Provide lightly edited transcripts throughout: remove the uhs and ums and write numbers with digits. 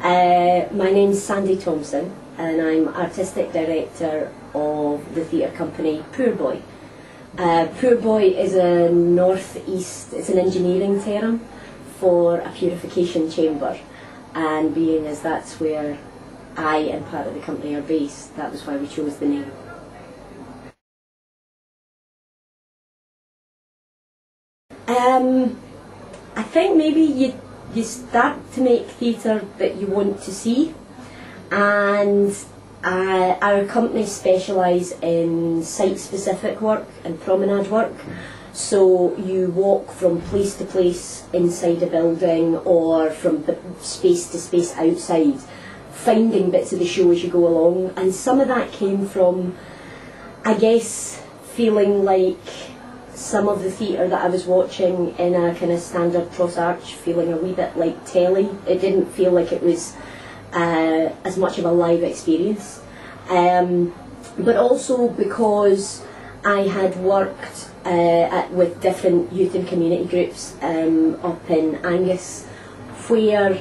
My name's Sandy Thomson, and I'm Artistic Director of the theatre company Poorboy. Poorboy is a northeast, it's an engineering term for a purification chamber, and being as that's where I and part of the company are based, that was why we chose the name. I think maybe you start to make theatre that you want to see, and our company specialise in site-specific work and promenade work. So you walk from place to place inside a building or from space to space outside, finding bits of the show as you go along. And some of that came from, I guess, feeling like some of the theatre that I was watching in a kind of standard cross arch, feeling a wee bit like telly. It didn't feel like it was as much of a live experience. But also because I had worked with different youth and community groups up in Angus, where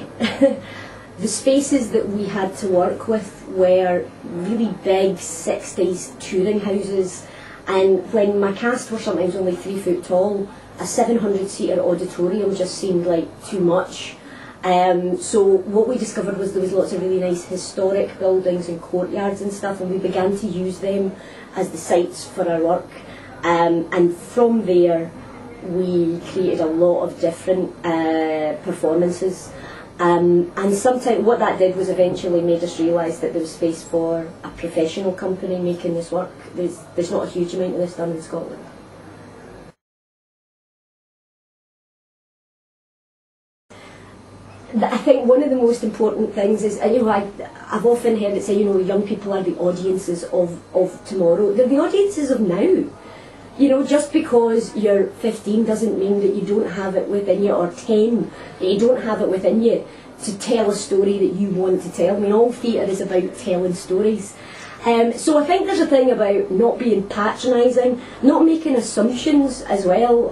the spaces that we had to work with were really big 60s touring houses, and when my cast were sometimes only 3 foot tall, a 700-seater auditorium just seemed like too much. So what we discovered was there was lots of really nice historic buildings and courtyards and stuff, and we began to use them as the sites for our work. And from there we created a lot of different performances. And sometimes what that did was eventually made us realise that there was space for a professional company making this work. There's not a huge amount of this done in Scotland. I think one of the most important things is, and I've often heard it say, young people are the audiences of tomorrow. They're the audiences of now. Just because you're 15 doesn't mean that you don't have it within you, or 10, that you don't have it within you to tell a story that you want to tell. I mean, all theatre is about telling stories. So I think there's a thing about not being patronising, not making assumptions as well.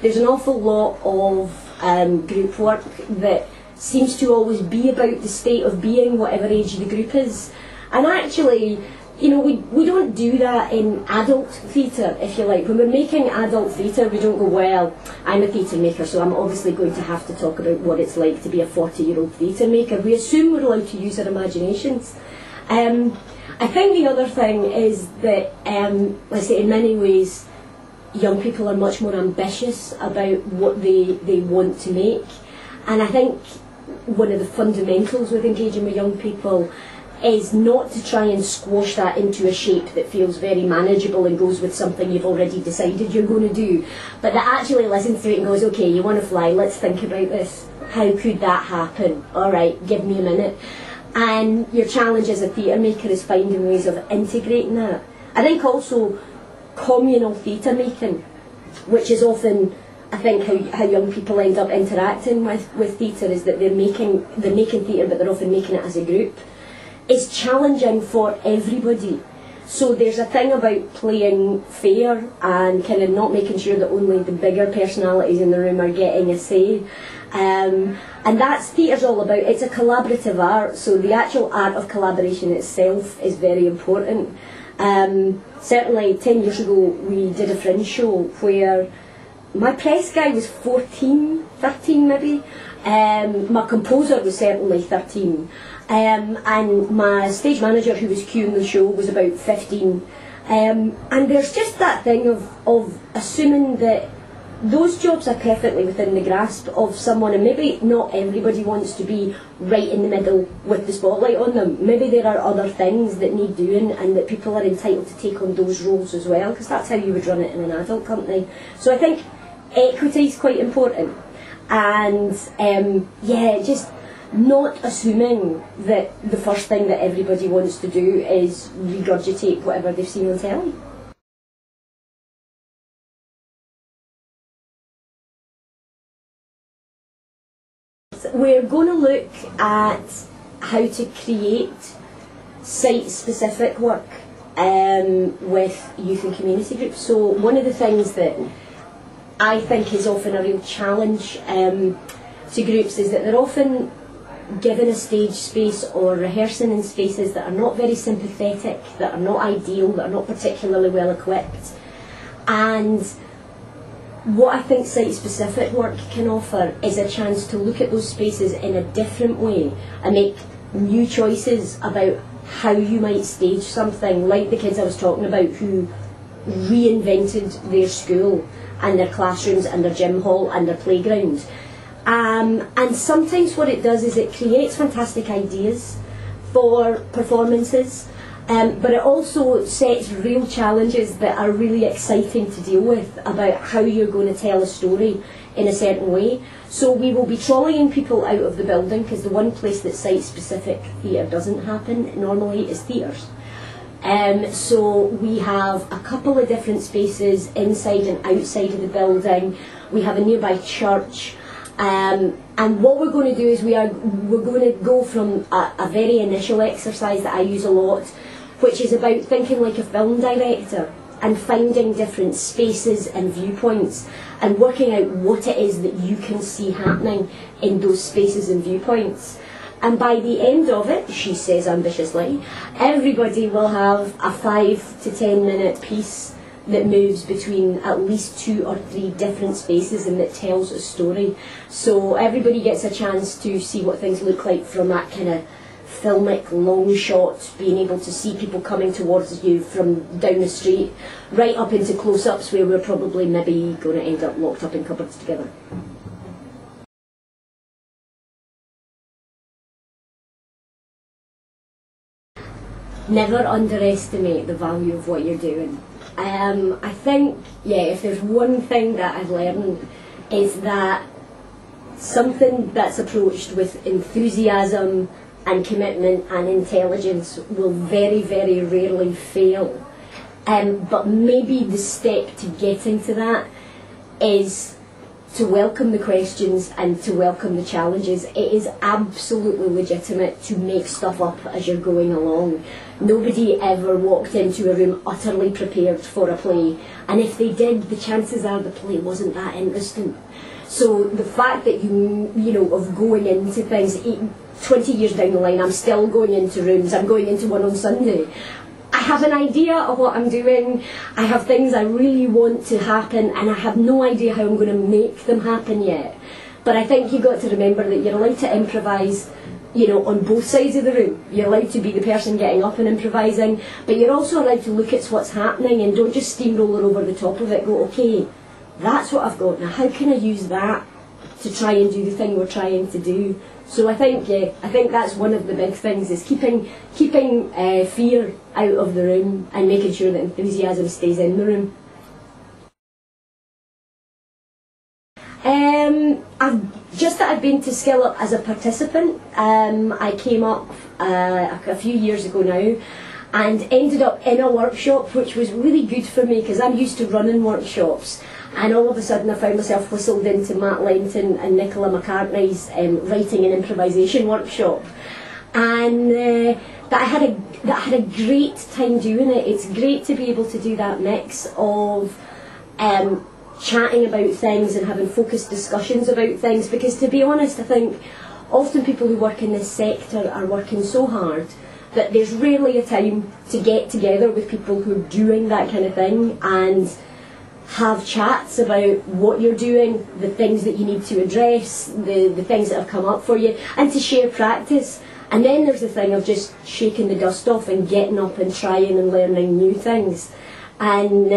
There's an awful lot of group work that seems to always be about the state of being, whatever age the group is. And actually, we don't do that in adult theatre, if you like. When we're making adult theatre, we don't go, well, I'm a theatre maker, so I'm obviously going to have to talk about what it's like to be a 40-year-old theatre maker. We assume we're allowed to use our imaginations. I think the other thing is that, let's say, in many ways, young people are much more ambitious about what they want to make. And I think one of the fundamentals with engaging with young people is not to try and squash that into a shape that feels very manageable and goes with something you've already decided you're going to do, but that actually listens to it and goes, okay, you want to fly, let's think about this. How could that happen? Alright, give me a minute. And your challenge as a theatre maker is finding ways of integrating that. I think also communal theatre making, which is often, I think, how young people end up interacting with theatre, is that they're making theatre, but they're often making it as a group. It's challenging for everybody. So there's a thing about playing fair and kind of not making sure that only the bigger personalities in the room are getting a say. And that's theatre's all about. It's a collaborative art, so the actual art of collaboration itself is very important. Certainly 10 years ago we did a fringe show where my press guy was 14, 13 maybe. My composer was certainly 13. And my stage manager, who was cueing the show, was about 15. And there's just that thing of assuming that those jobs are perfectly within the grasp of someone, and maybe not everybody wants to be right in the middle with the spotlight on them. Maybe there are other things that need doing, and that people are entitled to take on those roles as well, because that's how you would run it in an adult company. So I think equity is quite important. And just not assuming that the first thing that everybody wants to do is regurgitate whatever they've seen on telly. We're going to look at how to create site-specific work with youth and community groups. So one of the things that I think is often a real challenge to groups is that they're often given a stage space or rehearsing in spaces that are not very sympathetic, that are not ideal, that are not particularly well equipped. And what I think site-specific work can offer is a chance to look at those spaces in a different way and make new choices about how you might stage something, like the kids I was talking about who reinvented their school and their classrooms and their gym hall and their playground. And sometimes what it does is it creates fantastic ideas for performances, but it also sets real challenges that are really exciting to deal with about how you're going to tell a story in a certain way. So we will be trolleying people out of the building, because the one place that site-specific theatre doesn't happen normally is theatres. So we have a couple of different spaces inside and outside of the building. We have a nearby church. And what we're going to do is we're going to go from a very initial exercise that I use a lot, which is about thinking like a film director and finding different spaces and viewpoints and working out what it is that you can see happening in those spaces and viewpoints. And by the end of it, she says ambitiously, everybody will have a 5 to 10 minute piece that moves between at least 2 or 3 different spaces and that tells a story. So everybody gets a chance to see what things look like from that kind of filmic long shot, being able to see people coming towards you from down the street, right up into close-ups where we're probably maybe going to end up locked up in cupboards together. Never underestimate the value of what you're doing. I think, if there's one thing that I've learned, is that something that's approached with enthusiasm and commitment and intelligence will very, very rarely fail. But maybe the step to getting to that is to welcome the questions and to welcome the challenges. It is absolutely legitimate to make stuff up as you're going along. Nobody ever walked into a room utterly prepared for a play, and if they did, the chances are the play wasn't that interesting. So the fact that of going into things, 20 years down the line, I'm still going into rooms. I'm going into one on Sunday. I have an idea of what I'm doing, I have things I really want to happen, and I have no idea how I'm going to make them happen yet. But I think you've got to remember that you're allowed to improvise, on both sides of the room. You're allowed to be the person getting up and improvising, but you're also allowed to look at what's happening and don't just steamroller over the top of it. Go, okay, that's what I've got, now how can I use that to try and do the thing we're trying to do? So I think that's one of the big things, is keeping fear out of the room and making sure that enthusiasm stays in the room. I've been to Skill Up as a participant. I came up a few years ago now and ended up in a workshop, which was really good for me because I'm used to running workshops. And all of a sudden I found myself whistled into Matt Lenton and Nicola McCartney's writing and improvisation workshop. And that I had a great time doing it. It's great to be able to do that mix of chatting about things and having focused discussions about things, because to be honest, I think often people who work in this sector are working so hard that there's rarely a time to get together with people who are doing that kind of thing and have chats about what you're doing, the things that you need to address, the things that have come up for you, and to share practice. And then there's the thing of just shaking the dust off and getting up and trying and learning new things. And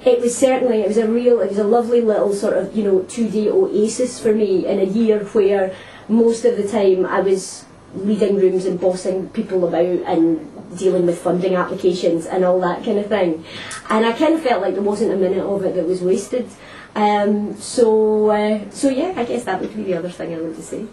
it was a lovely little sort of 2-day oasis for me in a year where most of the time I was leading rooms and bossing people about and dealing with funding applications and all that kind of thing. And I kind of felt like there wasn't a minute of it that was wasted. So yeah, I guess that would be the other thing I want to say.